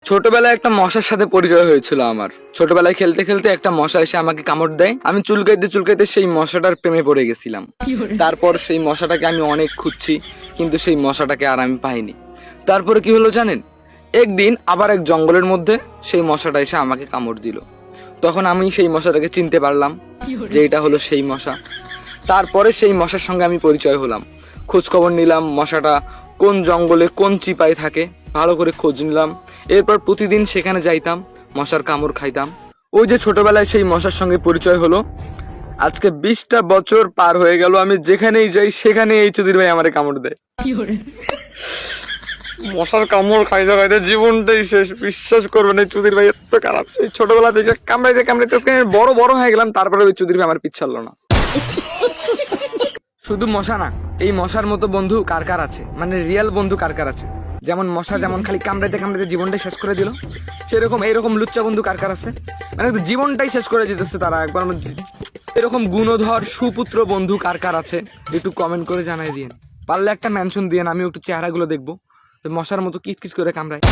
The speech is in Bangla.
ছোটবেলায় একটা মশার সাথে পরিচয় হয়েছিল আমার। ছোটবেলায় খেলতে খেলতে একটা মশা এসে আমাকে কামড় দেয়। আমি চুলকাইতে চুলকাইতে সেই মশাটার প্রেমে পড়ে গেছিলাম। তারপর সেই মশাটাকে আমি অনেক খুঁজছি, কিন্তু সেই মশাটাকে আর আমি পাইনি। তারপরে কি হলো জানেন? একদিন আবার এক জঙ্গলের মধ্যে সেই মশাটা এসে আমাকে কামড় দিল। তখন আমি সেই মশাটাকে চিনতে পারলাম যে এটা হলো সেই মশা। তারপরে সেই মশার সঙ্গে আমি পরিচয় হলাম, খোঁজ খবর নিলাম মশাটা কোন জঙ্গলে কোন চিপায় থাকে, ভালো করে খোঁজ নিলাম। এরপর প্রতিদিন সেখানে যাইতাম, মশার কামড় খাইতাম। ওই যে ছোটবেলায় সেই মশার সঙ্গে পরিচয় হলো। আজকে 20টা বছর পার হয়ে গেল, আমি যেখানেই যাই সেখানে এই চুদির ভাই আমারে কামড় দেয়। মশার কামড় খাইতে খাইতে জীবনটাই শেষ। বিশ্বাস করবেন এই চুদির ভাই এত খারাপ। সেই ছোটবেলা থেকে কামড়াইতে কামড়াইতে বড় বড় হয়ে গেলাম, তারপরে ওই চুদির ভাই আমার পিছালো না। শুধু মশা না, এই মশার মতো বন্ধু কার কার আছে, মানে রিয়েল বন্ধু কার কার আছে? যেমন মশা যেমন খালি কামড়াইতে কামড়াইতে জীবনটাই শেষ করে দিল, সেরকম এইরকম লুচ্চা বন্ধু কার কার আছে, মানে জীবনটাই শেষ করে দিতেছে তারা একবার। এরকম গুণধর সুপুত্র বন্ধু কার কার আছে একটু কমেন্ট করে জানাই দিন। পারলে একটা মেনশন দিয়েন, আমি একটু চেহারাগুলো দেখবো। মশার মতো কিট কিট করে কামড়ায়।